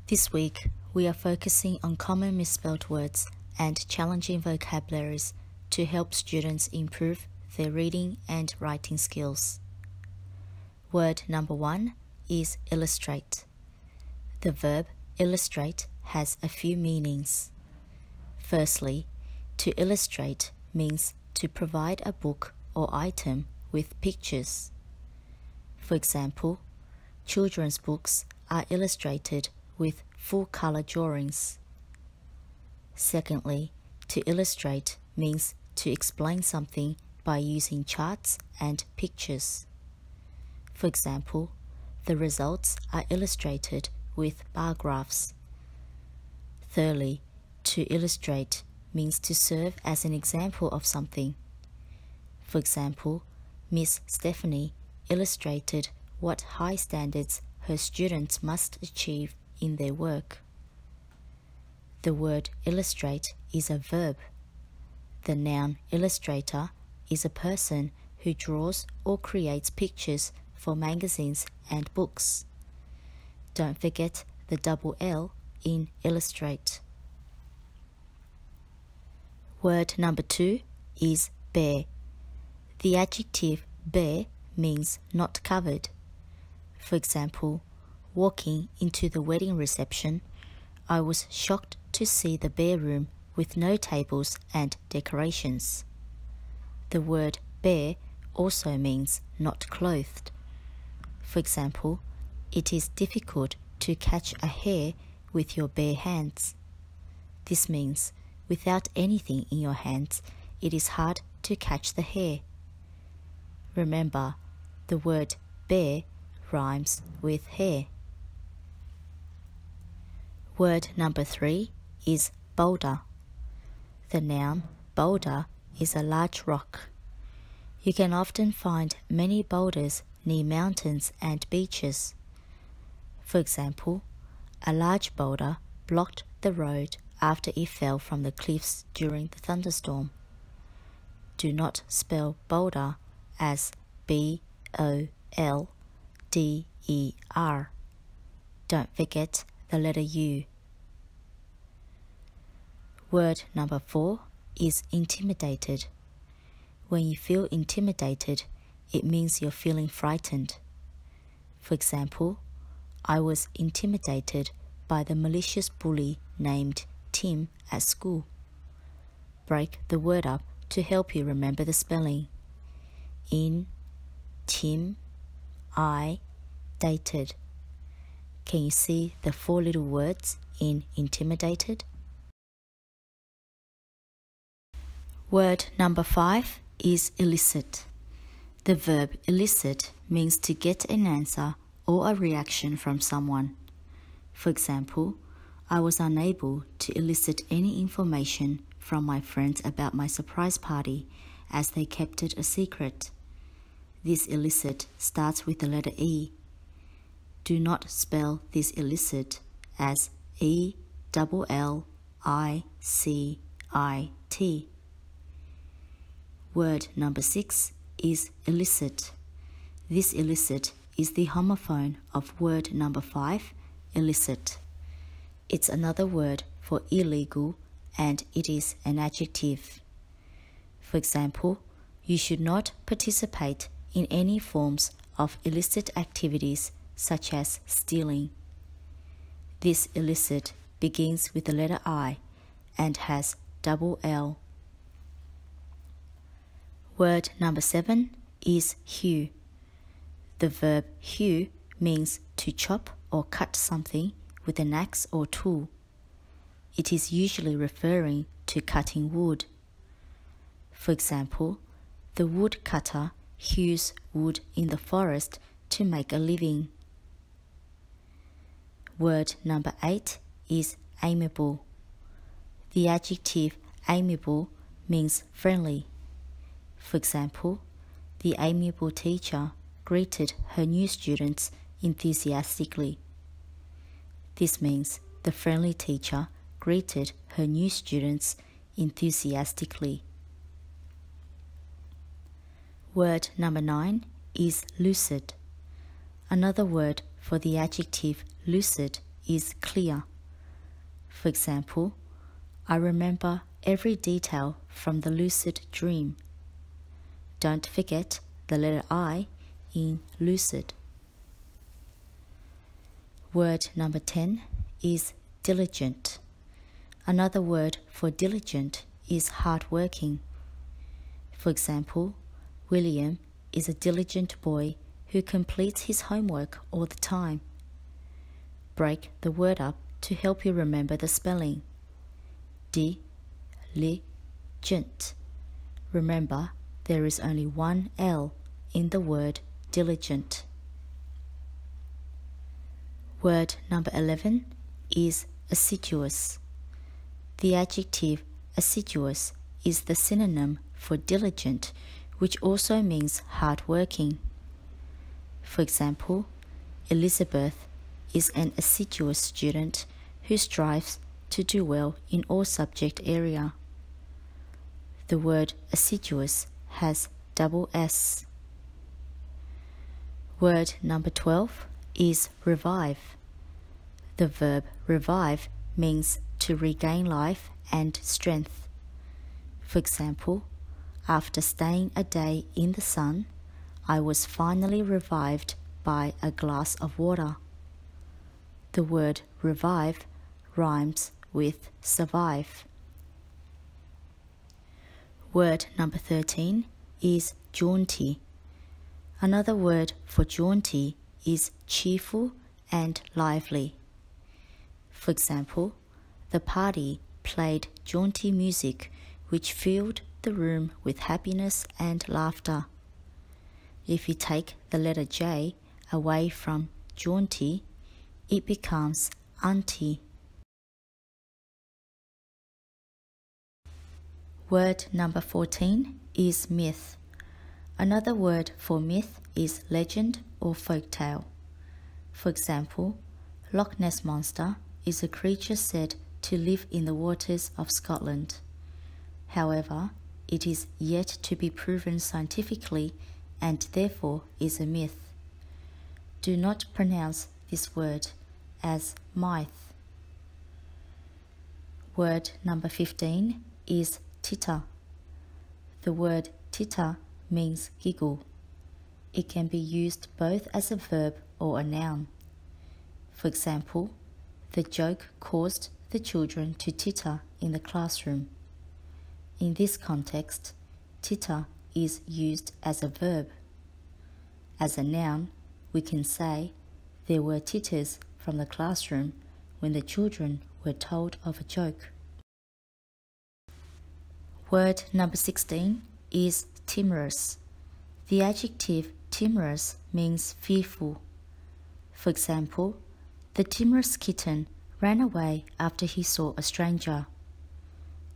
This week, we are focusing on common misspelled words and challenging vocabularies to help students improve their reading and writing skills. Word number 1 is illustrate. The verb illustrate has a few meanings. Firstly, to illustrate means to provide a book or item with pictures. For example, children's books are illustrated with full-color drawings. Secondly, to illustrate means to explain something by using charts and pictures. For example, the results are illustrated with bar graphs. Thirdly, to illustrate means to serve as an example of something. For example, Miss Stephanie illustrated what high standards her students must achieve in their work. The word illustrate is a verb. The noun illustrator is a person who draws or creates pictures for magazines and books. Don't forget the double L in illustrate. Word number 2 is bare. The adjective bare means not covered. For example, walking into the wedding reception, I was shocked to see the bare room with no tables and decorations. The word bare also means not clothed. For example, it is difficult to catch a hare with your bare hands. This means without anything in your hands, it is hard to catch the hare. Remember, the word bare rhymes with hare. Word number 3 is boulder. The noun boulder is a large rock. You can often find many boulders near mountains and beaches. For example, a large boulder blocked the road after it fell from the cliffs during the thunderstorm. Do not spell boulder as B-O-L-D-E-R. Don't forget the letter U. Word number 4 is intimidated. When you feel intimidated, it means you're feeling frightened. For example, I was intimidated by the malicious bully named Tim at school. Break the word up to help you remember the spelling. In, Tim, I, dated. Can you see the 4 little words in intimidated? Word number 5 is elicit. The verb elicit means to get an answer or a reaction from someone. For example, I was unable to elicit any information from my friends about my surprise party as they kept it a secret. This elicit starts with the letter E. Do not spell this elicit as E-double-L-I-C-I-T. Word number 6 is illicit. This illicit is the homophone of word number 5, illicit. It's another word for illegal and it is an adjective. For example, you should not participate in any forms of illicit activities such as stealing. This illicit begins with the letter I and has double L. Word number 7 is hew. The verb hew means to chop or cut something with an axe or tool. It is usually referring to cutting wood. For example, the woodcutter hews wood in the forest to make a living. Word number 8 is aimable. The adjective aimable means friendly. For example, the amiable teacher greeted her new students enthusiastically. This means the friendly teacher greeted her new students enthusiastically. Word number 9 is lucid. Another word for the adjective lucid is clear. For example, I remember every detail from the lucid dream. Don't forget the letter I in lucid. Word number 10 is diligent. Another word for diligent is hardworking. For example, William is a diligent boy who completes his homework all the time. Break the word up to help you remember the spelling. Di-li-gent. Remember, there is only one L in the word diligent. Word number 11 is assiduous. The adjective assiduous is the synonym for diligent, which also means hardworking. For example, Elizabeth is an assiduous student who strives to do well in all subject area. The word assiduous has double S. Word number 12 is revive. The verb revive means to regain life and strength. For example, after staying a day in the sun, I was finally revived by a glass of water. The word revive rhymes with survive. Word number 13 is jaunty. Another word for jaunty is cheerful and lively. For example, the party played jaunty music which filled the room with happiness and laughter. If you take the letter J away from jaunty, it becomes auntie. Word number 14 is myth. Another word for myth is legend or folktale. For example, Loch Ness Monster is a creature said to live in the waters of Scotland. However, it is yet to be proven scientifically and therefore is a myth. Do not pronounce this word as myth. Word number 15 is Titta. The word Titta means giggle. It can be used both as a verb or a noun. For example, the joke caused the children to titter in the classroom. In this context, titter is used as a verb. As a noun, we can say, there were titters from the classroom when the children were told of a joke. Word number 16 is timorous. The adjective timorous means fearful. For example, the timorous kitten ran away after he saw a stranger.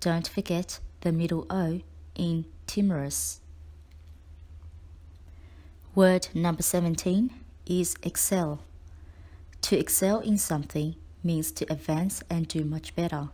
Don't forget the middle O in timorous. Word number 17 is excel. To excel in something means to advance and do much better.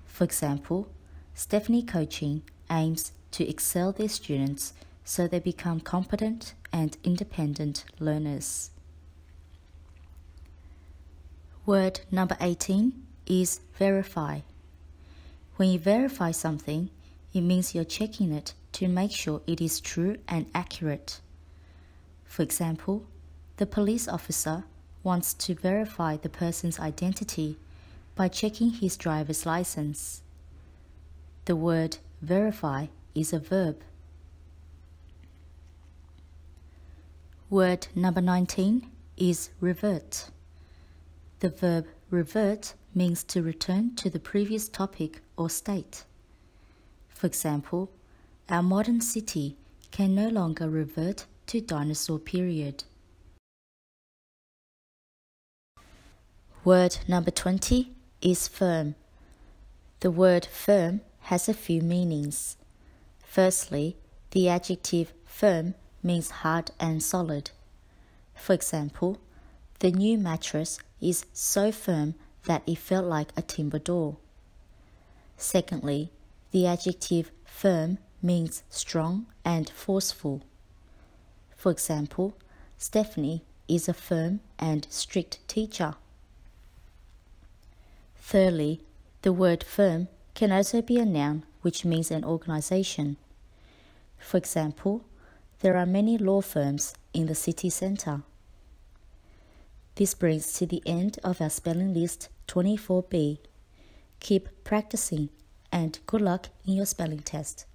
For example, Stephanie Coaching aims to excel their students so they become competent and independent learners. Word number 18 is verify. When you verify something, it means you're checking it to make sure it is true and accurate. For example, the police officer wants to verify the person's identity by checking his driver's license. The word verify is a verb. Word number 19 is revert. The verb revert means to return to the previous topic or state. For example, our modern city can no longer revert to dinosaur period. Word number 20 is firm. The word firm has a few meanings. Firstly, the adjective firm means hard and solid. For example, the new mattress is so firm that it felt like a timber door. Secondly, the adjective firm means strong and forceful. For example, Stephanie is a firm and strict teacher. Thirdly, the word firm can also be a noun which means an organization. For example, there are many law firms in the city centre. This brings to the end of our spelling list 24B. Keep practicing and good luck in your spelling test.